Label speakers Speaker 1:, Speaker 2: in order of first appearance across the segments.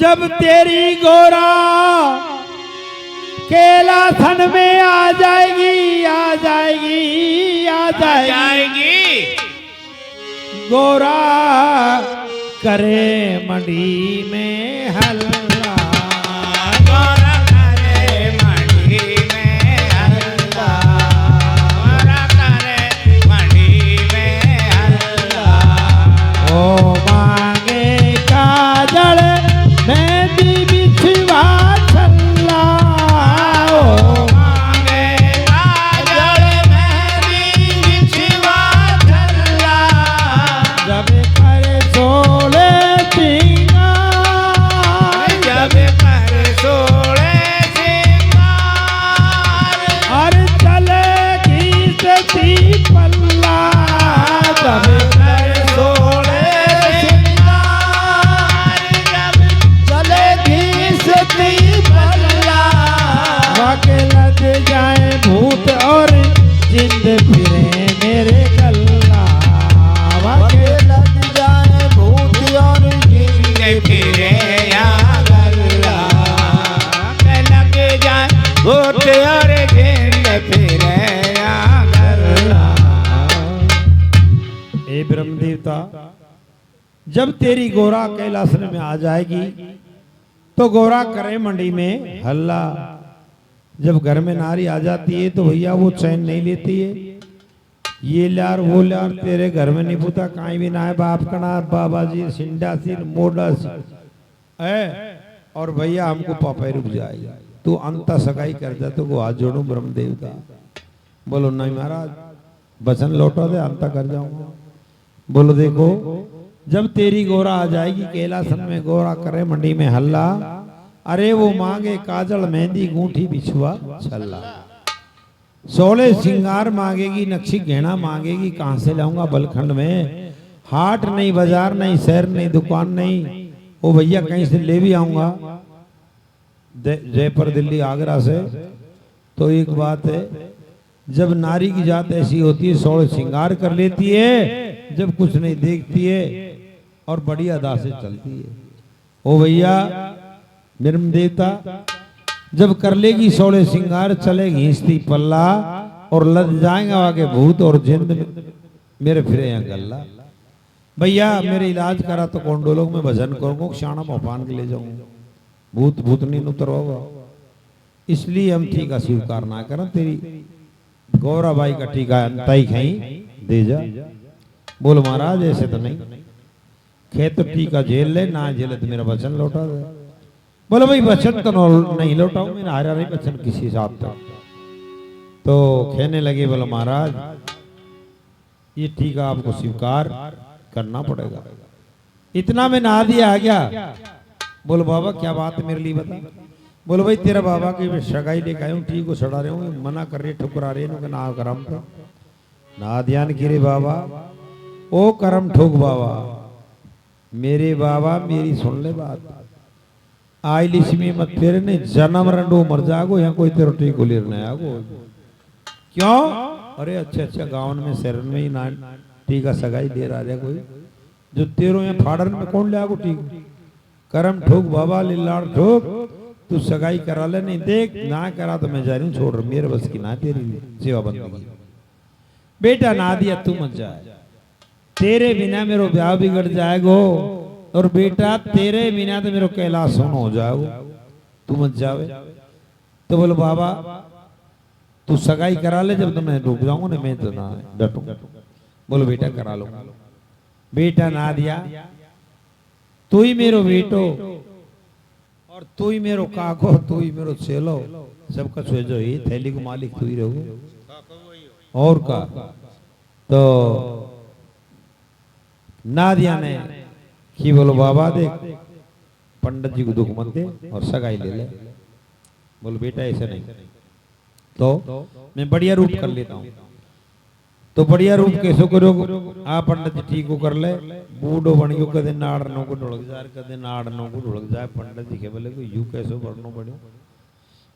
Speaker 1: जब तेरी गोरा कैलासन में आ जाएगी आ जाएगी आ जाएगी गोरा करे मंडी में हल्ला
Speaker 2: गोरा करे मंडी में हल्ला गोरा करे मंडी में हल्ला
Speaker 1: ओ मांगे काजल मेहंदी बिछवा छल्ला ओ
Speaker 2: मांगे काजल मेहंदी बिछवा छल्ला
Speaker 1: जब करे सोले सिंगार
Speaker 2: जब कर सोले सिंगार
Speaker 1: और चलेगी सती पल्ला जब
Speaker 2: कर सोले सिंगार जब चलेगी सती पल्ला
Speaker 1: वाके लग जाए भूत और जिंद फिरे मेरे गल्ला वाके
Speaker 2: लग जाए भूत और जिंदे फिरे या गल्ला लग जाए भूत और जिंदे फिरे या गल्ला
Speaker 1: हे ब्रह्म देवता जब तेरी गोरा कैलासन में आ जाएगी तो गोरा करे मंडी में हल्ला जब घर में नारी आ जाती है तो भैया वो चैन नहीं लेती है ये लार वो लार तेरे घर में नहीं पुता कहीं भी ना है बाप का ना बाबा जी सिंडा सिर मोडा है और भैया हमको पापा रुक जाएगा तू अंत सगाई कर जा तो को हाथ जोड़ू ब्रह्म देवता बोलो नहीं महाराज वचन लौटा दे अंत कर जाऊंगा बोलो देखो जब तेरी गोरा आ जाएगी कैलासन में गोरा करे मंडी में हल्ला अरे वो मांगे काजल मेहंदी गूंठी बिछुआ छल्ला सोले सिंगार मांगेगी नक्शी गहना मांगेगी कहां से लाऊंगा बलखंड में हाट नहीं बाजार नहीं शहर नहीं दुकान नहीं ओ भैया कहीं से ले भी आऊंगा जयपुर दिल्ली आगरा से तो एक बात है जब नारी की जात ऐसी होती है सोले सिंगार कर लेती है जब कुछ नहीं देखती है और बड़ी अदा से चलती है ओ भैया निर्म देवता जब कर लेगी सोले सिंगार चले घींचती पल्ला और लद जाएंगे आगे भूत और जिंद मेरे फिरे यहाँ गल्ला भैया मेरे इलाज करा तो कोंडोलों में भजन करूंगा शाना मोपान के ले जाऊंगा भूत भूतनी उतरवा इसलिए हम ठीका स्वीकार ना करें तेरी गौरा बाई का टीका अंताई खाई दे जा बोल महाराज ऐसे तो नहीं खेत टीका झेल ले ना झेले तो मेरा वचन लौटा दे बोले भाई वचन तो नहीं लौटाऊं मेरा हारा नहीं वचन किसी साथ तक तो कहने लगे बोले महाराज ये टीका आपको स्वीकार करना पड़ेगा इतना में ना दिया आ गया बोलो बाबा क्या बात है मेरे लिए बता बोलो भाई तेरा बाबा की सगाई लेकर आया हूँ ठीक को सड़ा रहे हूँ मना कर रहे ठुकरा रहे ना करम तो ना ध्यान गिरे बाबा ओ करम ठोक बाबा मेरे बाबा मेरी सुन ले बात आई लिस्मी मत तेरे ने जन्म रंडो मर जागो यहाँ कोई तेरो टी को लेने आगो क्यों अरे अच्छा अच्छा गाँव में शहर में ही ना टीका सगाई दे रहा है कोई जो तेरो यहाँ फाड़न में कौन ले आगो टीक करम ठोक बाबा लिल्लाड़ ठोक तू सगाई करा ले नहीं देख ना करा तो मैं जा रही हूँ छोड़ मेरे बस की ना तेरी सेवा बंदगी बेटा ना दिया तू मत जाए तेरे बिना मेरो ब्याह बिगड़ जाएगो और बेटा तेरे बिना तो मेरो कैलाश सोना हो जाएगा तू मत जावे तो बोलो बाबा तू सगाई करा ले जब तो मैं रुक जाऊंगा ना मैं तो ना डटूंगा बोलो बेटा करा लो बेटा ना दिया तू ही मेरो बेटो और तू ही मेरो काको तू ही मेरो चेलो सबका जो ही थैली को मालिक तू ही रहो और का तो नादिया ने कि बोलो बाबा देख पंडित जी को दुख मत दे और सगाई ले ले बोलो बेटा ऐसे नहीं तो मैं बढ़िया रूप कर लेता हूँ तो बढ़िया रूप कैसे करो आप पंडित जी ठीक को कर ले बूढ़ो बन गयो कदे नाड़ नो को ढुलक जाए कदे नाड़ नो को ढुलक जाए पंडित जी के बोले को यू कैसे बढ़नो पड़ो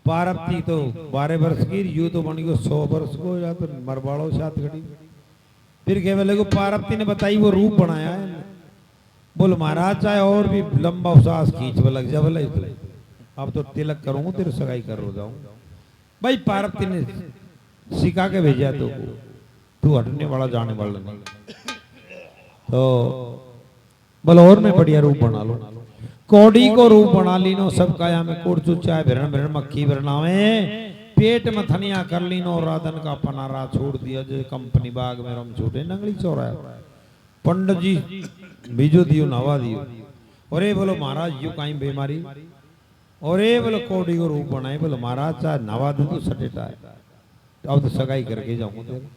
Speaker 1: पारप्ती तो 12 वर्ष की यू तो बन गयो 100 वर्ष को या तो मरवाड़ो साथ घड़ी फिर के बोले को पारप्ती ने बताई वो रूप बनाया है बोल महाराज चाहे और भी लंबा सांस खींच लग जा बोले अब तो तिलक करूंगा तेरे सगाई कर रो जाऊं। भाई पार्वती ने सिखा के भेजा तो तू हटने वाला जाने वाला नहीं। तो बोलो और मैं बढ़िया रूप बना लो, कौड़ी को रूप बना ली नो, सब काया में कोड़चू चाय भरण भरण मक्खी भरनावे, पेट में थनिया कर ली नो, राधन का पनारा छोड़ दिया जो कंपनी बाग में रम छूटे नंगली चौरा। पंडित जी बीजो दियो नवा दियो, अरे बोलो महाराज यू कहीं बीमारी, अरे बोलो कौड़ी को रूप बनाए, बोलो महाराज चाहे नवा दू तो सटेटा है, अब तो सगाई करके जाऊंगा तेरे।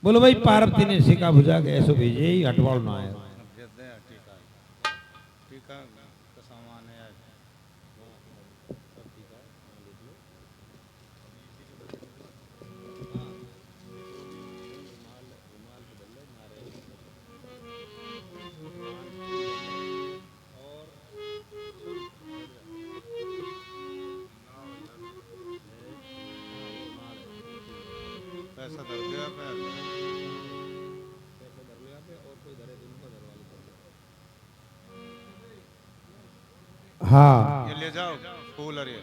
Speaker 1: बोलो भाई पार्वती ने सिका बुझा के ऐसो भेजे ही हटवाल ना आया।
Speaker 3: पैसा धर गया पैर
Speaker 1: हाँ
Speaker 3: ये ले जाओ फूल अरे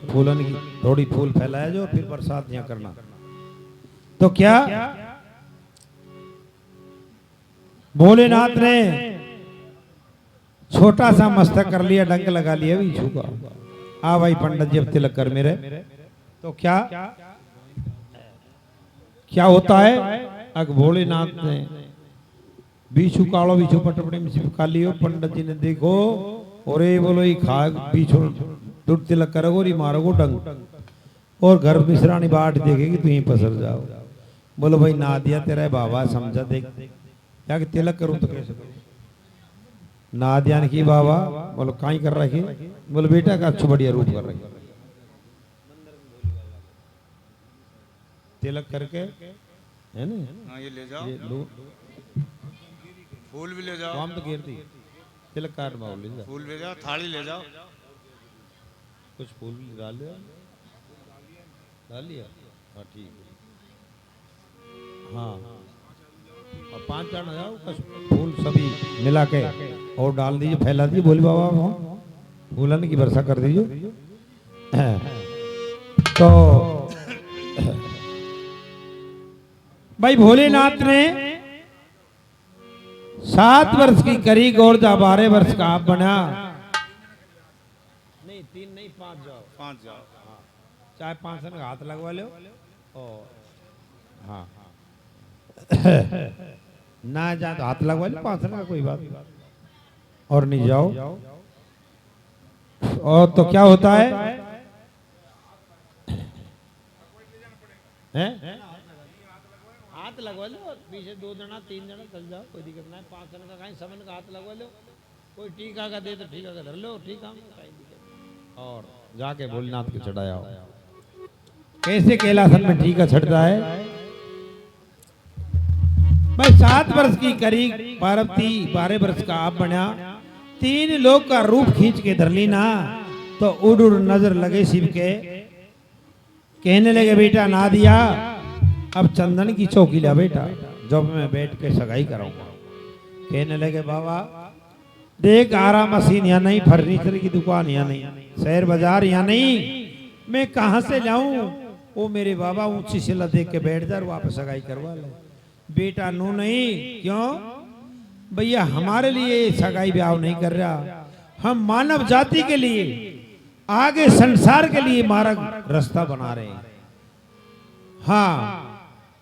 Speaker 1: फूलन की थोड़ी फूल फैलाया जो फिर बरसात यहाँ करना। तो क्या भोलेनाथ ने छोटा सा मस्तक कर लिया, डंक लगा लिया भी छूका। आ भाई पंडित जी अब तिलक कर मेरे। तो क्या क्या होता है, अग भोलेनाथ ने बीछू कालो बीछू पटपड़े में चिपका लियो। पंडित जी ने देखो और बोलो ये खा बीछू दूर तिलक करोगो री मारोगो डंग और घर मिश्रानी बाट देखेगी तू ही पसर जाओ। बोलो भाई ना दिया तेरा बाबा समझा देख क्या कि तिलक करूं तो कैसे करूं, ना दिया की बाबा। बोलो काई कर रखी, बोलो बेटा का अच्छा बढ़िया रूप कर रखी, तिलक करके है ना।
Speaker 3: हाँ ये ले जाओ
Speaker 1: ये लो
Speaker 3: फूल भी ले जाओ,
Speaker 1: हम तो गिरती तिलक काट माओ ले जा,
Speaker 3: फूल ले जाओ, थाली ले जाओ,
Speaker 1: कुछ फूल भी डाल लिया, डाल लिया हाँ ठीक है हाँ। और 5 चढ़ जाओ कुछ फूल सभी मिला के और डाल दीजिए, फैला दीजिए। बोले बाबा फूलन की वर्षा कर दीजिए। तो भाई भोलेनाथ ने 7 वर्ष की करी गौर जा 12 वर्ष का आप बना नहीं 3 नहीं 5 जाओ
Speaker 3: 5 जाओ
Speaker 1: चाहे 5 में हाथ लगवा लो और हाँ ना जा तो हाथ लगवा लो 5 का कोई बात और नहीं जाओ। और तो क्या होता है हैं? हाथ लगवा लो और पीछे 2 जना 3 जना चल जाओ, कोई दिक्कत नहीं। 5 जन का कहीं समन का हाथ लगवा लो, कोई टीका का दे तो टीका का धर लो, टीका में कहीं दिक्कत। और जाके भोलेनाथ को चढ़ाया हो। कैसे कैलासन में टीका चढ़ता है भाई। 7 वर्ष की करी पार्वती 12 वर्ष का आप बना, 3 लोग का रूप खींच के धर ली ना, तो उड़ उड़ नजर लगे शिव के, कहने लगे बेटा ना दिया अब चंदन की चौकी ला बेटा, जब मैं बैठ के सगाई कराऊंगा। कहने लगे बाबा देख आरा मशीन यहाँ नहीं, फर्नीचर की दुकान यहाँ नहीं, शहर बाजार यहाँ नहीं, मैं कहाँ से लाऊं। वो मेरे बाबा ऊंची शिला देख के बैठ जा, वापस सगाई करवा ले। बेटा नू नहीं, क्यों भैया हमारे लिए सगाई ब्याह नहीं कर रहा, हम मानव जाति के लिए आगे संसार के लिए मार्ग रास्ता बना रहे हैं। हाँ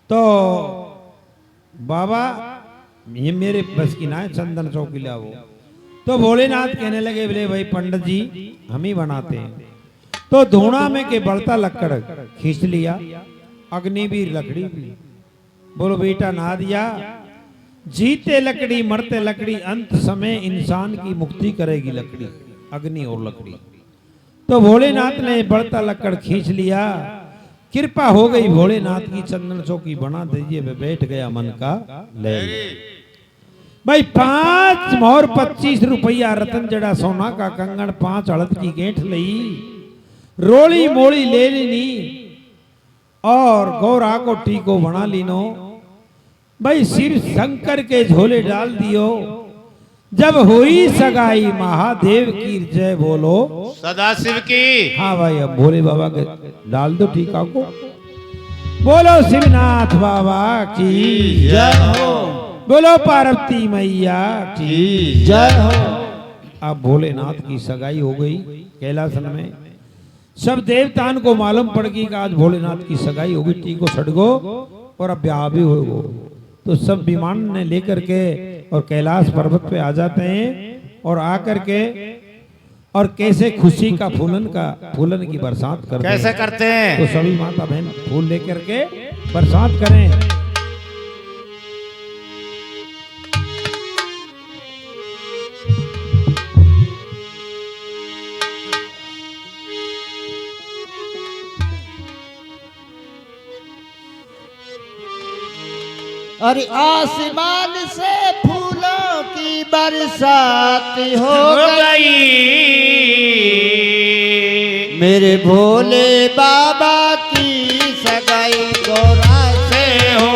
Speaker 1: तो बाबा ये मेरे बस की ना है, चंदन चौकी लाओ। तो भोलेनाथ कहने लगे बोले भाई पंडित जी हम ही बनाते हैं। तो धूणा में के बढ़ता लकड़ खींच लिया, अग्नि भी लकड़ी भी। बोलो बेटा ना दिया, जीते लकड़ी मरते लकड़ी, अंत समय इंसान की मुक्ति करेगी लकड़ी, अग्नि और लकड़ी। तो भोलेनाथ ने बढ़ता लकड़ खींच लिया, कृपा हो गई भोलेनाथ की, चंदन चौकी बना दीजिए। वे बैठ गया मन का ले भाई। 5 मोहर 25 रुपया रतन जड़ा सोना का कंगन, 5 हड़द की गेंठ लई, रोली मोली ले लीनी और गौरा को टीको बना लीनो। भाई शिव शंकर के झोले डाल दियो जब हुई सगाई महादेव की जय बोलो।
Speaker 2: सदाशिव की।
Speaker 1: हाँ भाई, अब भोले बाबा के डाल दो टीका को। बोलो शिवनाथ बाबा की
Speaker 2: जय हो।
Speaker 1: बोलो पार्वती मैया की
Speaker 2: जय हो।
Speaker 1: अब भोलेनाथ की सगाई हो गई कैलासन में। सब देवतान को मालूम पड़ गई कि आज भोलेनाथ की सगाई होगी, टीको सड़गो और अब ब्याह भी हो। तो सब विमान ने लेकर के और कैलाश पर्वत पे आ जाते हैं और आकर के और कैसे खुशी का फूलन की बरसात करते हैं।
Speaker 2: कैसे करते हैं?
Speaker 1: तो सभी माता बहन फूल लेकर के बरसात करें।
Speaker 4: अरे आसमान से फूलों की बरसात हो गई, मेरे भोले बाबा की सगाई गौरा से हो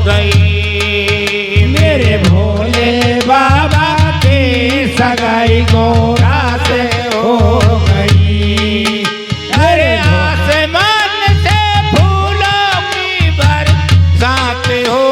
Speaker 4: गई।
Speaker 1: मेरे भोले बाबा की सगाई गौरा से हो गई।
Speaker 2: अरे आसमान से फूलों की बरसात हो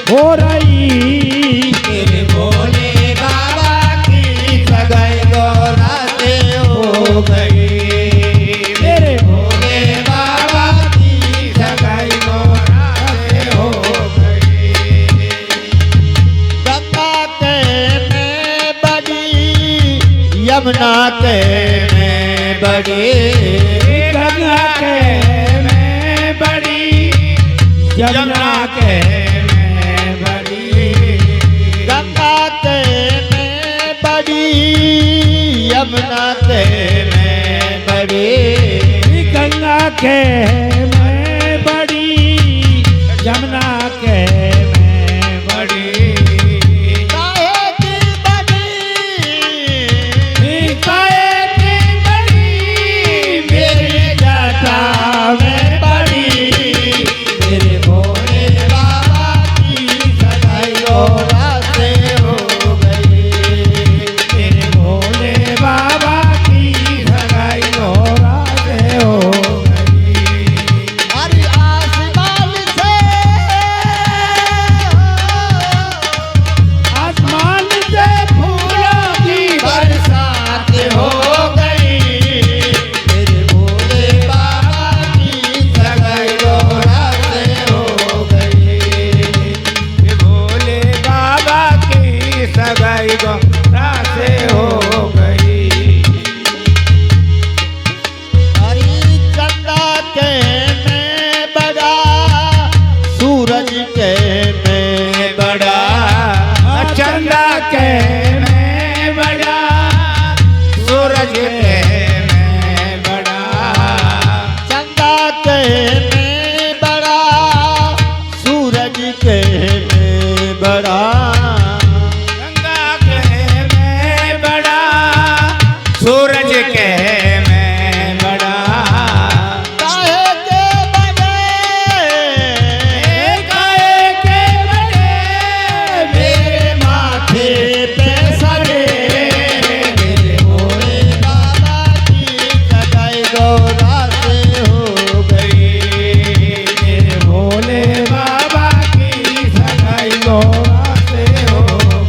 Speaker 1: हो रही।
Speaker 4: मेरे भोले बाबा की सगाई गौरा से हो गई। मेरे भोले बाबा की सगाई गौरा से हो गई। गंगा के में बड़ी, यमुना के में बड़ी,
Speaker 1: गंगा के में बड़ी, यमुना के
Speaker 4: यमुना के में बड़ी,
Speaker 1: गंगा के में बड़ी, यमुना के में बड़ी।
Speaker 4: काहे की बड़ी,
Speaker 1: काहे की बड़ी, मेरी जटा में बड़ी।
Speaker 4: मेरे भोले बाबा की सगाई गौरा से हो गई।
Speaker 1: मेरे भोले बाबा की सगाई गौरा से हो गई।
Speaker 4: अरे आसमान से,
Speaker 1: आसमान से फूलों की
Speaker 4: बरसात हो गई। मेरे भोले बाबा की सगाई गौरा से हो गई।
Speaker 2: भोले बाबा की सगाई गौरा से हो गई।
Speaker 4: हरी चंदा के में बड़ा, सूरज के में बड़ा,
Speaker 2: चंदा के में बड़ा, सूरज के में बड़ा,
Speaker 4: चंदा के में बड़ा, सूरज के में बड़ा।
Speaker 2: गंगा के में बड़ा, सूरज के में बड़ा।
Speaker 4: काहे के बड़े,
Speaker 2: काहे के बड़े,
Speaker 4: मेरे माथे पे सरे। मेरे भोले बाबा की सगाई गौरा से हो गई।
Speaker 1: मेरे भोले बाबा की सगाई गौरा से हो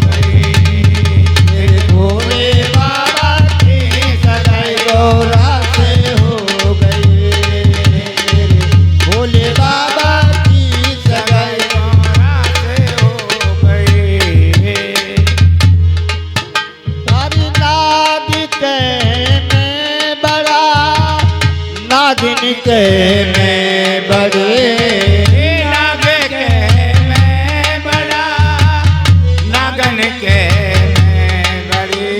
Speaker 1: गई।
Speaker 4: मेरे भोले बाबा की सगाई गौरा से हो गई। मेरे भोले बाबा की सगाई
Speaker 2: गौरा से हो गई।
Speaker 4: हरि नाग के में बड़ा, नागिन के में बड़े,
Speaker 2: नाग के में बड़ा, नागन के में बड़ी।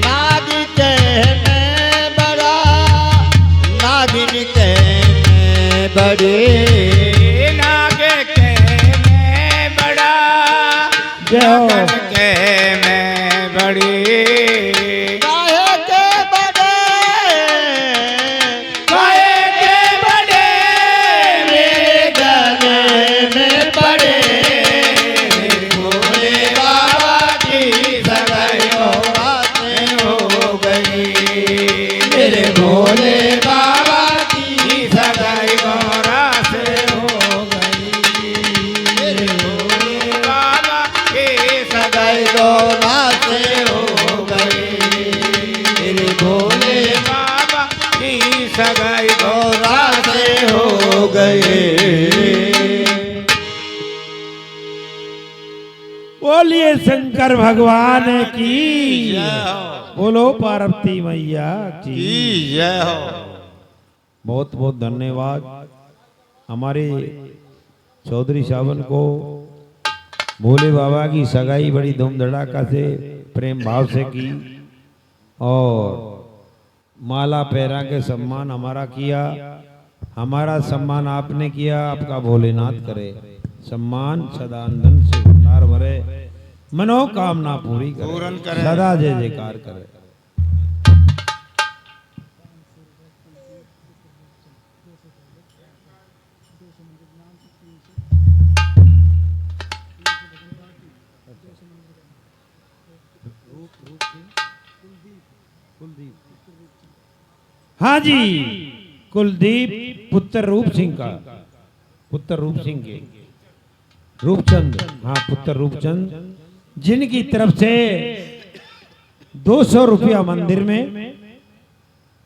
Speaker 4: नाग के में बड़ा, नागिन के में बड़े।
Speaker 2: नागन के मैं बड़ी
Speaker 4: काहे के बड़े
Speaker 2: काहे के बड़े मेरे
Speaker 4: गले में पड़े
Speaker 2: भोले बाबा की सगाई हो गई मेरे भोले बाबा की सगाई गौरा से हो गई मेरे भोले बाबा की सगाई
Speaker 4: गौरा से हो गई
Speaker 2: मेरे भोले बाबा की सगाई
Speaker 4: गौरा से हो गए
Speaker 1: बोलिए शंकर भगवान की
Speaker 3: जय हो
Speaker 1: बोलो पार्वती मैया की
Speaker 3: की जय हो
Speaker 1: बहुत बहुत धन्यवाद हमारे चौधरी सावन को भोले बाबा की सगाई बड़ी धूम धड़ाका से प्रेम भाव से की और माला पैरा के सम्मान हमारा किया हमारा सम्मान आपने किया आपका भोलेनाथ करे सम्मान सदानंद से भंडार भरे मनोकामना पूरी
Speaker 3: पूरन
Speaker 1: करे
Speaker 3: करे।
Speaker 1: सदा जय जयकार करे हाँ जी कुलदीप पुत्र रूप सिंह का पुत्र रूप सिंह के रूपचंद हाँ पुत्र रूपचंद जिनकी तरफ से 200 रुपया मंदिर में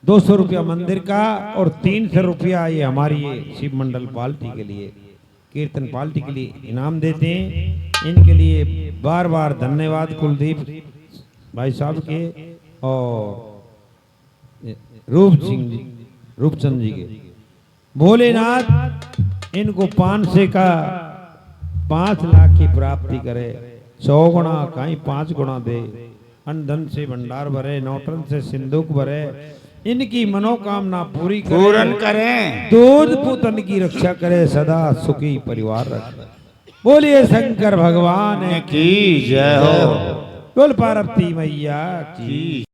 Speaker 1: 200 रुपया मंदिर का और 300 रुपया ये हमारी ये शिव मंडल पार्टी के लिए कीर्तन पार्टी के लिए इनाम देते हैं इनके लिए बार बार धन्यवाद कुलदीप भाई साहब के और रूपचंद जी के भोलेनाथ इनको 5 लाख की प्राप्ति करे 100 गुना कहीं 5 गुना दे अन्न धन से भंडार भरे नौटन से सिंदूक भरे इनकी मनोकामना पूरी
Speaker 2: पूरन
Speaker 1: करे
Speaker 2: करें
Speaker 1: दूध पुतन की रक्षा करे सदा सुखी परिवार रखे बोलिए शंकर भगवान
Speaker 2: की जय हो
Speaker 1: बोल पार्वती मैया की